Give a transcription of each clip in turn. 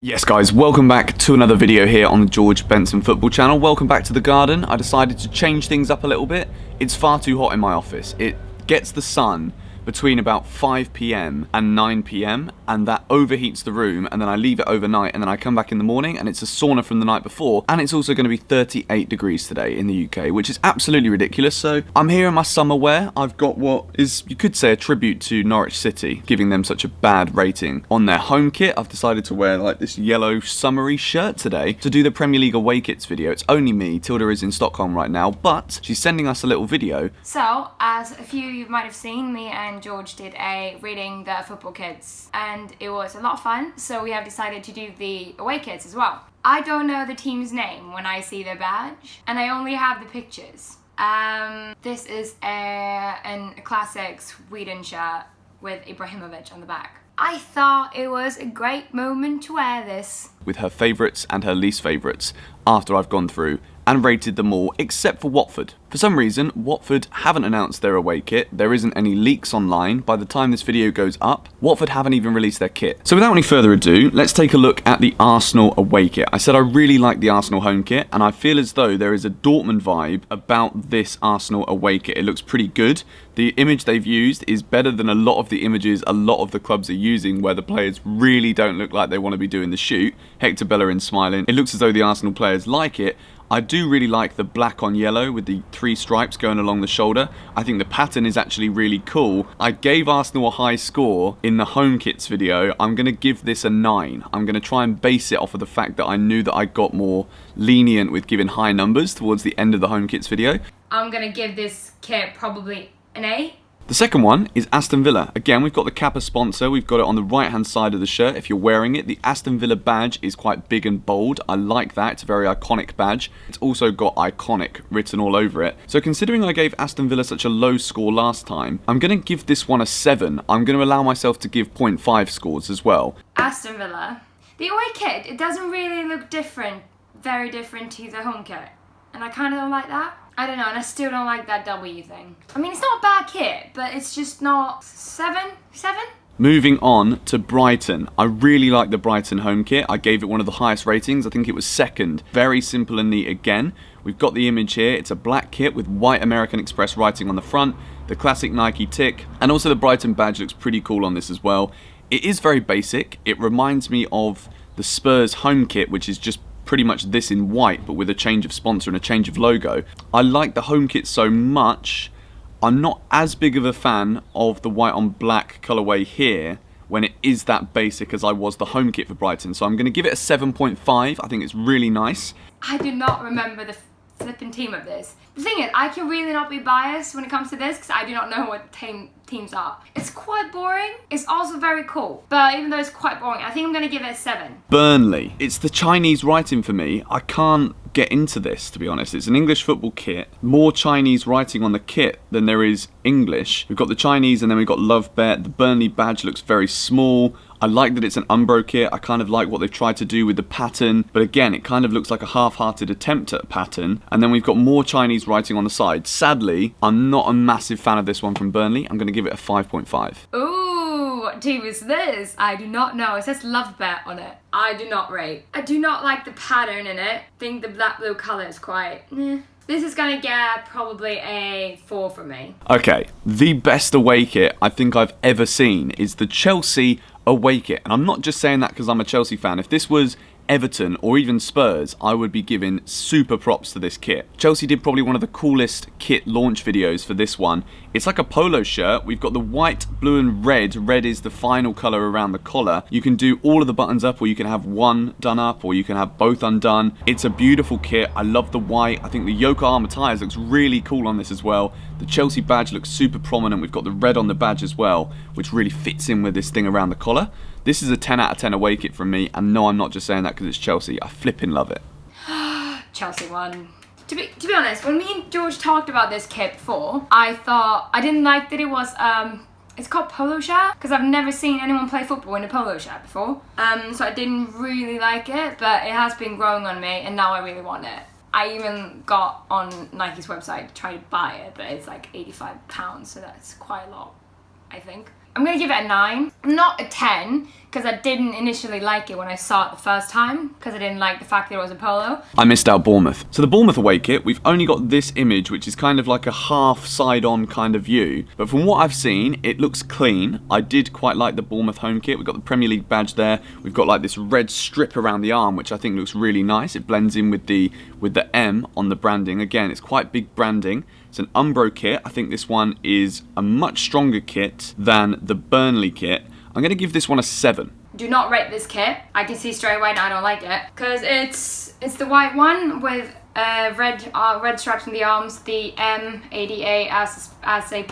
Yes guys, welcome back to another video here on the George Benson football channel. Welcome back to the garden. I decided to change things up a little bit. It's far too hot in my office. It gets the sun between about 5 PM and 9 PM and that overheats the room, and then I leave it overnight and then I come back in the morning and it's a sauna from the night before, and it's also going to be 38 degrees today in the UK, which is absolutely ridiculous. So I'm here in my summer wear. I've got what is, you could say, a tribute to Norwich City, giving them such a bad rating on their home kit. I've decided to wear like this yellow summery shirt today to do the Premier League away kits video. It's only me. Tilda is in Stockholm right now, but she's sending us a little video. So, as a few of you might have seen, me and George did a reading the football kits, and it was a lot of fun, so we have decided to do the away kits as well. I don't know the team's name when I see their badge, and I only have the pictures. This is a classic Sweden shirt with Ibrahimovic on the back. I thought it was a great moment to wear this. With her favourites and her least favourites after I've gone through and rated them all except for Watford. For some reason, Watford haven't announced their away kit. There isn't any leaks online. By the time this video goes up, Watford haven't even released their kit. So without any further ado, let's take a look at the Arsenal away kit. I said I really like the Arsenal home kit, and I feel as though there is a Dortmund vibe about this Arsenal away kit. It looks pretty good. The image they've used is better than a lot of the images a lot of the clubs are using, where the players really don't look like they want to be doing the shoot. Hector Bellerin smiling. It looks as though the Arsenal players like it. I do really like the black on yellow with the 3 stripes going along the shoulder. I think the pattern is actually really cool. I gave Arsenal a high score in the home kits video. I'm going to give this a 9. I'm going to try and base it off of the fact that I knew that I got more lenient with giving high numbers towards the end of the home kits video. I'm going to give this kit probably an A. The second one is Aston Villa. Again, we've got the Kappa sponsor. We've got it on the right-hand side of the shirt if you're wearing it. The Aston Villa badge is quite big and bold. I like that. It's a very iconic badge. It's also got iconic written all over it. So considering I gave Aston Villa such a low score last time, I'm going to give this one a 7. I'm going to allow myself to give 0.5 scores as well. Aston Villa. The away kit, it doesn't really look different, very different to the home kit. And I kind of don't like that. I don't know, and I still don't like that W thing. I mean, it's not a bad kit, but it's just not 7? Moving on to Brighton. I really like the Brighton home kit. I gave it one of the highest ratings. I think it was 2nd. Very simple and neat again. We've got the image here. It's a black kit with white American Express writing on the front, the classic Nike tick, and also the Brighton badge looks pretty cool on this as well. It is very basic. It reminds me of the Spurs home kit, which is just pretty much this in white, but with a change of sponsor and a change of logo. I like the home kit so much. I'm not as big of a fan of the white on black colorway here when it is that basic as I was the home kit for Brighton. So I'm going to give it a 7.5. I think it's really nice. I do not remember the flipping team of this. The thing is, I can really not be biased when it comes to this because I do not know what teams are. It's quite boring. It's also very cool. But even though it's quite boring, I think I'm going to give it a 7. Burnley. It's the Chinese writing for me. I can't get into this, to be honest. It's an English football kit. More Chinese writing on the kit than there is English. We've got the Chinese and then we've got Love Bet. The Burnley badge looks very small. I like that it's an Umbro kit. I kind of like what they've tried to do with the pattern. But again, it kind of looks like a half-hearted attempt at a pattern. And then we've got more Chinese writing on the side. Sadly, I'm not a massive fan of this one from Burnley. I'm going to give it a 5.5. Ooh, what team is this? I do not know. It says Love Bet on it. I do not rate. I do not like the pattern in it. I think the black-blue colour is quite... This is going to get probably a 4 from me. Okay, the best away kit I think I've ever seen is the Chelsea away kit. And I'm not just saying that because I'm a Chelsea fan. If this was Everton or even Spurs, I would be giving super props to this kit. Chelsea did probably one of the coolest kit launch videos for this one. It's like a polo shirt. We've got the white, blue and red. Red is the final colour around the collar. You can do all of the buttons up, or you can have one done up, or you can have both undone. It's a beautiful kit. I love the white. I think the Yokohama tyres looks really cool on this as well. The Chelsea badge looks super prominent. We've got the red on the badge as well, which really fits in with this thing around the collar. This is a 10 out of 10 away kit from me, and no, I'm not just saying that because it's Chelsea. I flipping love it. Chelsea won. To be honest, when me and George talked about this kit before, I thought I didn't like that it was it's called polo shirt because I've never seen anyone play football in a polo shirt before. So I didn't really like it, but it has been growing on me, and now I really want it. I even got on Nike's website to try to buy it, but it's like £85, so that's quite a lot, I think. I'm gonna give it a 9, not a 10, because I didn't initially like it when I saw it the first time, because I didn't like the fact that it was a polo. I missed out Bournemouth. So the Bournemouth away kit, we've only got this image, which is kind of like a half side-on kind of view. But from what I've seen, it looks clean. I did quite like the Bournemouth home kit. We've got the Premier League badge there. We've got like this red strip around the arm, which I think looks really nice. It blends in with the M on the branding. Again, it's quite big branding. It's an Umbro kit. I think this one is a much stronger kit than the Burnley kit. I'm going to give this one a 7. Do not rate this kit. I can see straight away now I don't like it, because it's the white one with red stripes on the arms, the M80A as a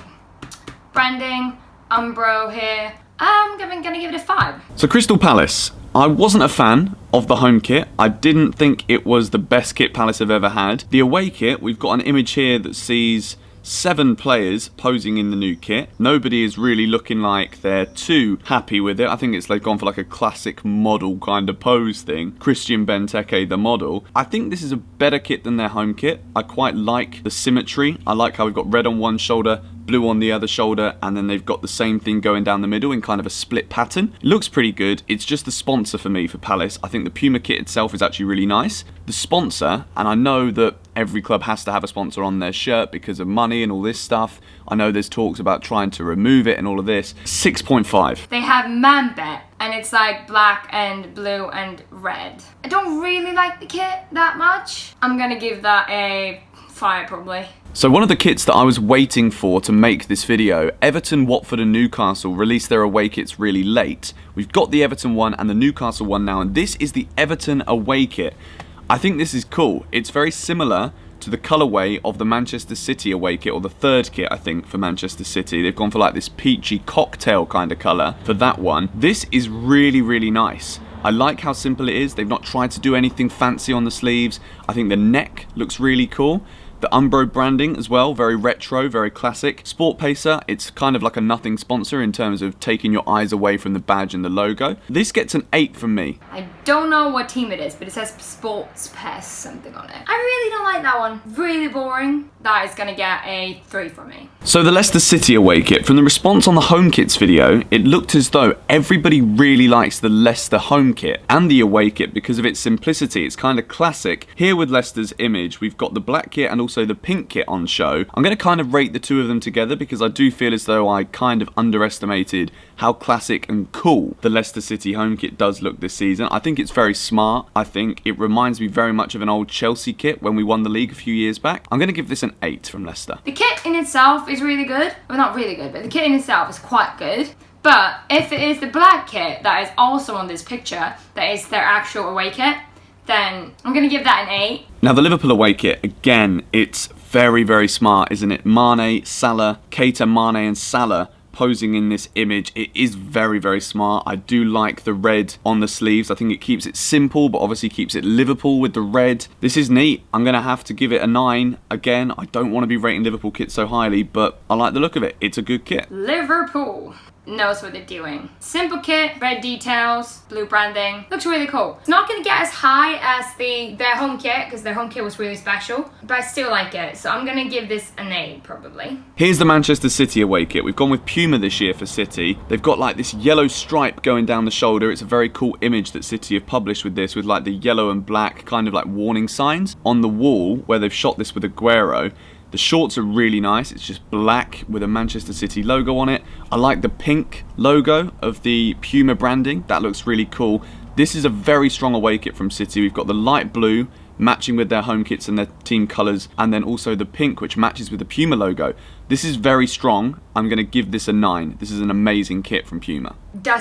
branding, Umbro here. I'm gonna give it a 5. So Crystal Palace. I wasn't a fan of the home kit. I didn't think it was the best kit Palace have ever had. The away kit, we've got an image here that sees 7 players posing in the new kit. Nobody is really looking like they're too happy with it. I think they've gone for like a classic model kind of pose thing. Christian Benteke, the model. I think this is a better kit than their home kit. I quite like the symmetry. I like how we've got red on one shoulder, blue on the other shoulder, and then they've got the same thing going down the middle in kind of a split pattern. It looks pretty good. It's just the sponsor for me for Palace. I think the Puma kit itself is actually really nice. The sponsor, and I know that every club has to have a sponsor on their shirt because of money and all this stuff. I know there's talks about trying to remove it and all of this. 6.5. They have Mambet, and it's like black and blue and red. I don't really like the kit that much. I'm gonna give that a 5 probably. So one of the kits that I was waiting for to make this video, Everton, Watford and Newcastle released their away kits really late. We've got the Everton one and the Newcastle one now, and this is the Everton away kit. I think this is cool. It's very similar to the colourway of the Manchester City away kit, or the third kit I think for Manchester City. They've gone for like this peachy cocktail kind of colour for that one. This is really, really nice. I like how simple it is. They've not tried to do anything fancy on the sleeves. I think the neck looks really cool. The Umbro branding as well, very retro, very classic. Sport Pacer, it's kind of like a nothing sponsor in terms of taking your eyes away from the badge and the logo. This gets an 8 from me. I don't know what team it is, but it says Sports Pest something on it. I really don't like that one. Really boring. That is gonna get a 3 from me. So the Leicester City away kit, from the response on the home kits video, it looked as though everybody really likes the Leicester home kit and the away kit because of its simplicity. It's kind of classic. Here with Leicester's image, we've got the black kit and also the pink kit on show. I'm going to kind of rate the two of them together because I do feel as though I kind of underestimated how classic and cool the Leicester City home kit does look this season. I think it's very smart. I think it reminds me very much of an old Chelsea kit when we won the league a few years back. I'm going to give this an 8 from Leicester. The kit in itself is really good. Well, not really good, but the kit in itself is quite good. But if it is the black kit that is also on this picture, that is their actual away kit, then I'm going to give that an 8. Now the Liverpool away kit, again, it's very, very smart, isn't it? Mane, Salah, Keita, Mane and Salah posing in this image. It is very, very smart. I do like the red on the sleeves. I think it keeps it simple, but obviously keeps it Liverpool with the red. This is neat. I'm going to have to give it a 9. Again, I don't want to be rating Liverpool kits so highly, but I like the look of it. It's a good kit. Liverpool knows what they're doing. Simple kit, red details, blue branding. Looks really cool. It's not going to get as high as their home kit, because their home kit was really special, but I still like it. So I'm going to give this an 8 probably. Here's the Manchester City away kit. We've gone with Puma this year for City. They've got like this yellow stripe going down the shoulder. It's a very cool image that City have published with this, with like the yellow and black kind of like warning signs on the wall where they've shot this with Aguero. The shorts are really nice. It's just black with a Manchester City logo on it. I like the pink logo of the Puma branding. That looks really cool. This is a very strong away kit from City. We've got the light blue matching with their home kits and their team colours, and then also the pink which matches with the Puma logo. This is very strong. I'm going to give this a 9. This is an amazing kit from Puma. Their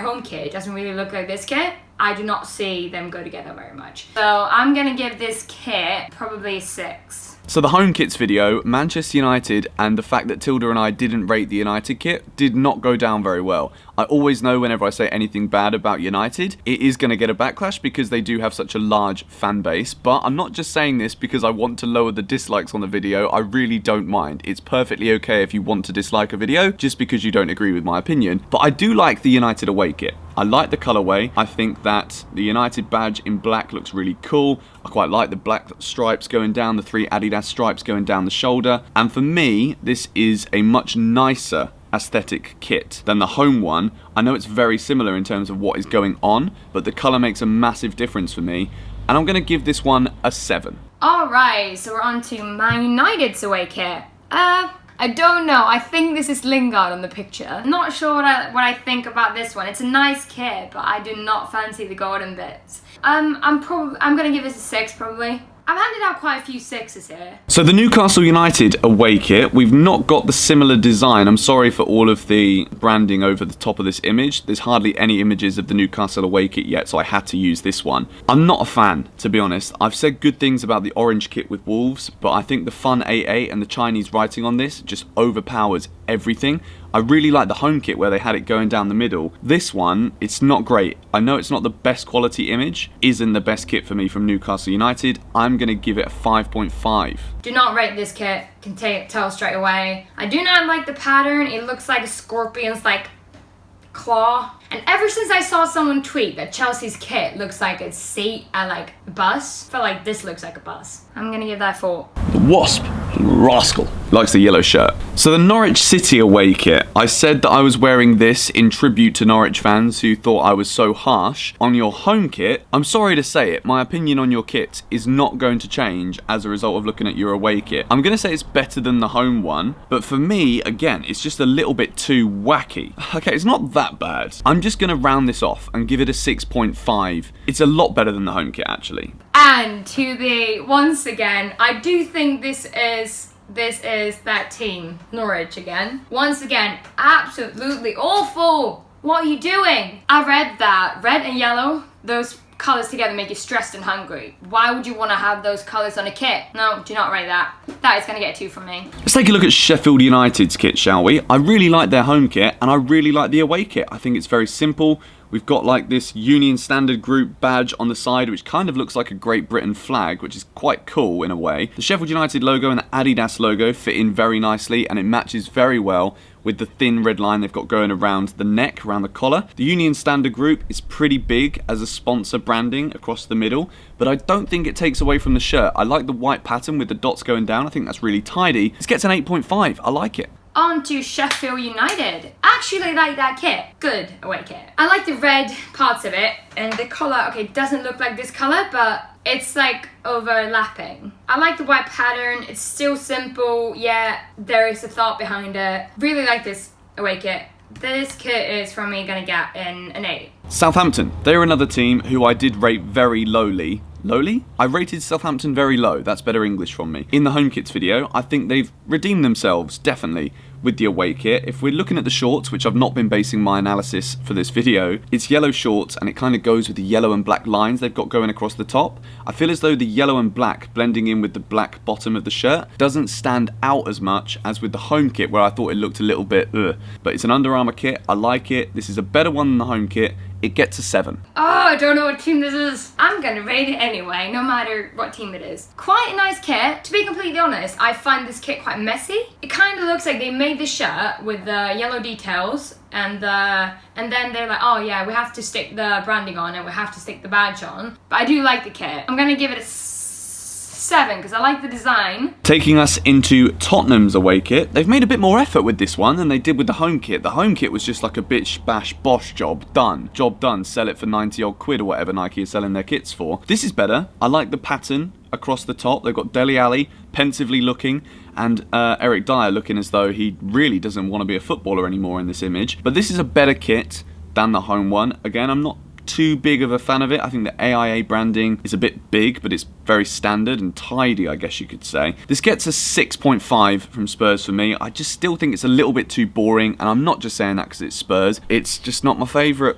home kit doesn't really look like this kit. I do not see them go together very much. So I'm going to give this kit probably a 6. So the home kits video, Manchester United, and the fact that Tilda and I didn't rate the United kit did not go down very well. I always know whenever I say anything bad about United, it is going to get a backlash because they do have such a large fan base. But I'm not just saying this because I want to lower the dislikes on the video. I really don't mind. It's perfectly okay if you want to dislike a video just because you don't agree with my opinion. But I do like the United away kit. I like the colourway. I think that the United badge in black looks really cool. I quite like the black stripes going down, the 3 Adidas stripes going down the shoulder. And for me, this is a much nicer aesthetic kit than the home one. I know it's very similar in terms of what is going on, but the colour makes a massive difference for me, and I'm going to give this one a 7. Alright, so we're on to Man United's away kit. I don't know. I think this is Lingard on the picture. I'm not sure what I think about this one. It's a nice kit, but I do not fancy the golden bits. I'm gonna give this a 6 probably. I've handed out quite a few 6s here. So the Newcastle United away kit, we've not got the similar design. I'm sorry for all of the branding over the top of this image. There's hardly any images of the Newcastle away kit yet, so I had to use this one. I'm not a fan, to be honest. I've said good things about the orange kit with Wolves, but I think the Fun 88 and the Chinese writing on this just overpowers everything. I really like the home kit where they had it going down the middle. This one, it's not great. I know it's not the best quality image, isn't the best kit for me from Newcastle United. I'm going to give it a 5.5. Do not rate this kit, can tell straight away. I do not like the pattern. It looks like a scorpion's like claw. And ever since I saw someone tweet that Chelsea's kit looks like a seat at like a bus, I feel like this looks like a bus. I'm going to give that 4. The Wasp, rascal, likes the yellow shirt. So the Norwich City away kit, I said that I was wearing this in tribute to Norwich fans who thought I was so harsh. On your home kit, I'm sorry to say it, my opinion on your kit is not going to change as a result of looking at your away kit. I'm going to say it's better than the home one, but for me, again, it's just a little bit too wacky. Okay, it's not that bad. I'm just going to round this off and give it a 6.5. It's a lot better than the home kit, actually. And to the, once again, I do think this is that team, Norwich again. Once again, absolutely awful. What are you doing? I read that red and yellow, those colours together make you stressed and hungry. Why would you want to have those colours on a kit? No, do not rate that. That is going to get a 2 from me. Let's take a look at Sheffield United's kit, shall we? I really like their home kit and I really like the away kit. I think it's very simple. We've got like this Union Standard Group badge on the side, which kind of looks like a Great Britain flag, which is quite cool in a way. The Sheffield United logo and the Adidas logo fit in very nicely, and it matches very well with the thin red line they've got going around the neck, around the collar. The Union Standard Group is pretty big as a sponsor branding across the middle, but I don't think it takes away from the shirt. I like the white pattern with the dots going down. I think that's really tidy. This gets an 8.5. I like it. On to Sheffield United. Actually like that kit. Good away kit. I like the red parts of it, and the colour, okay, doesn't look like this colour, but it's like overlapping. I like the white pattern. It's still simple. Yeah, there is a thought behind it. Really like this away kit. This kit is, from me, gonna get an 8. Southampton. They're another team who I did rate very lowly. Lowly? I rated Southampton very low. That's better English from me. In the home kits video, I think they've redeemed themselves, definitely, with the away kit. If we're looking at the shorts, which I've not been basing my analysis for this video, it's yellow shorts and it kind of goes with the yellow and black lines they've got going across the top. I feel as though the yellow and black blending in with the black bottom of the shirt doesn't stand out as much as with the home kit, where I thought it looked a little bit ugh. But it's an Under Armour kit. I like it. This is a better one than the home kit. It gets a 7. Oh, I don't know what team this is. I'm gonna rate it anyway, no matter what team it is. Quite a nice kit. To be completely honest, I find this kit quite messy. It kind of looks like they made the shirt with the yellow details and then they're like, oh yeah, we have to stick the branding on and we have to stick the badge on. But I do like the kit. I'm gonna give it a 7 because I like the design. Taking us into Tottenham's away kit, they've made a bit more effort with this one than they did with the home kit. The home kit was just like a bitch bash bosh job done. Job done, sell it for 90 odd quid or whatever Nike is selling their kits for. This is better. I like the pattern across the top. They've got Dele Alli pensively looking and Eric Dyer looking as though he really doesn't want to be a footballer anymore in this image. But this is a better kit than the home one. Again, I'm not too big of a fan of it. I think the AIA branding is a bit big, but it's very standard and tidy, I guess you could say. This gets a 6.5 from Spurs for me. I just still think it's a little bit too boring, and I'm not just saying that because it's Spurs. It's just not my favourite.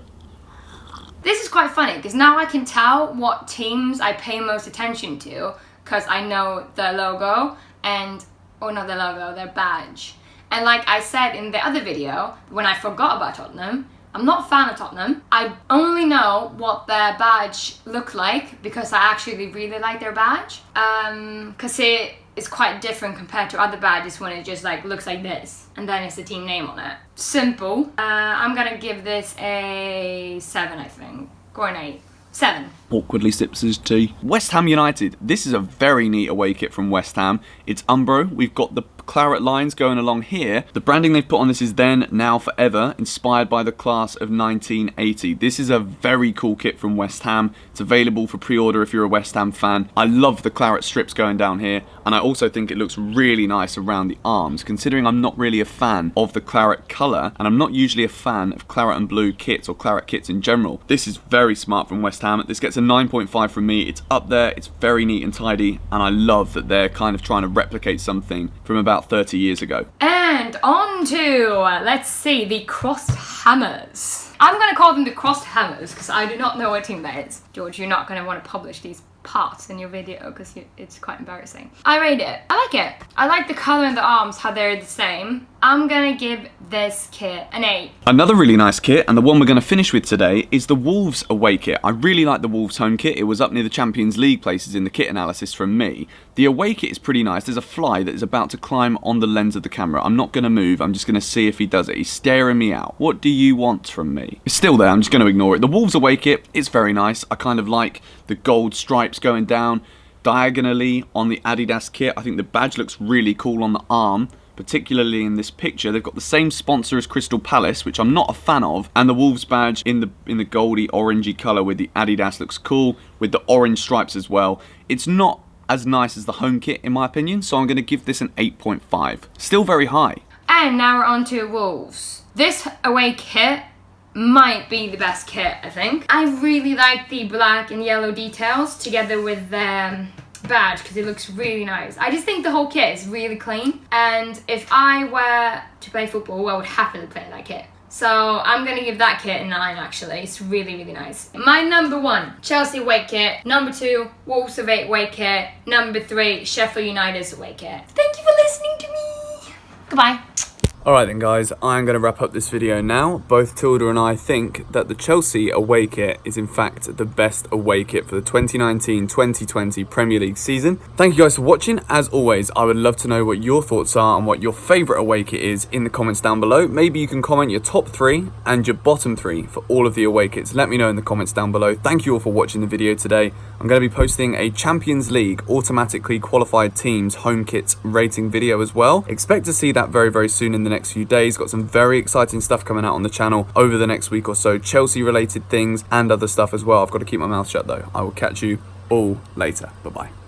This is quite funny because now I can tell what teams I pay most attention to because I know their logo and, or not their logo, their badge. And like I said in the other video, when I forgot about Tottenham, I'm not a fan of Tottenham. I only know what their badge looked like because I actually really like their badge. Because it is quite different compared to other badges when it just like looks like this. And then it's the team name on it. Simple. I'm gonna give this a 7, I think. Or an 8. 7. Awkwardly sips his tea. West Ham United. This is a very neat away kit from West Ham. It's Umbro. We've got the claret lines going along here. The branding they've put on this is then, now, forever, inspired by the class of 1980. This is a very cool kit from West Ham. It's available for pre-order if you're a West Ham fan. I love the claret strips going down here, and I also think it looks really nice around the arms, considering I'm not really a fan of the claret colour, and I'm not usually a fan of claret and blue kits or claret kits in general. This is very smart from West Ham. This gets a 9.5 from me. It's up there, it's very neat and tidy, and I love that they're kind of trying to replicate something from about 30 years ago. And on to, let's see, the crossed hammers. I'm going to call them the crossed hammers because I do not know what team that is. George, you're not going to want to publish these parts in your video because it's quite embarrassing. I rate it. I like it. I like the colour and the arms, how they're the same. I'm gonna give this kit an 8. Another really nice kit, and the one we're going to finish with today, is the Wolves away kit. I really like the Wolves home kit. It was up near the Champions League places in the kit analysis from me. The away kit is pretty nice. There's a fly that is about to climb on the lens of the camera. I'm not going to move. I'm just going to see if he does it. He's staring me out. What do you want from me? It's still there. I'm just going to ignore it. The Wolves away kit, it's very nice. I kind of like the gold stripes going down diagonally on the Adidas kit. I think the badge looks really cool on the arm, particularly in this picture. They've got the same sponsor as Crystal Palace, which I'm not a fan of, and the Wolves badge in the goldy orangey colour with the Adidas looks cool, with the orange stripes as well. It's not as nice as the home kit in my opinion, so I'm going to give this an 8.5. Still very high. And now we're on to Wolves. This away kit might be the best kit, I think. I really like the black and yellow details together with the badge because it looks really nice. I just think the whole kit is really clean, and if I were to play football, I would happily play that kit. So I'm gonna give that kit a 9 actually. It's really, really nice. My number 1, Chelsea away kit. Number 2, Wolves away kit. Number 3, Sheffield United's away kit. Thank you for listening to me. Goodbye. Alright then guys, I'm going to wrap up this video now. Both Tilda and I think that the Chelsea away kit is in fact the best away kit for the 2019-2020 Premier League season. Thank you guys for watching. As always, I would love to know what your thoughts are and what your favourite away kit is in the comments down below. Maybe you can comment your top 3 and your bottom 3 for all of the away kits. Let me know in the comments down below. Thank you all for watching the video today. I'm going to be posting a Champions League automatically qualified teams home kits rating video as well. Expect to see that very, very soon in the next few days. Got some very exciting stuff coming out on the channel over the next week or so, Chelsea related things and other stuff as well. I've got to keep my mouth shut though. I will catch you all later. Bye bye.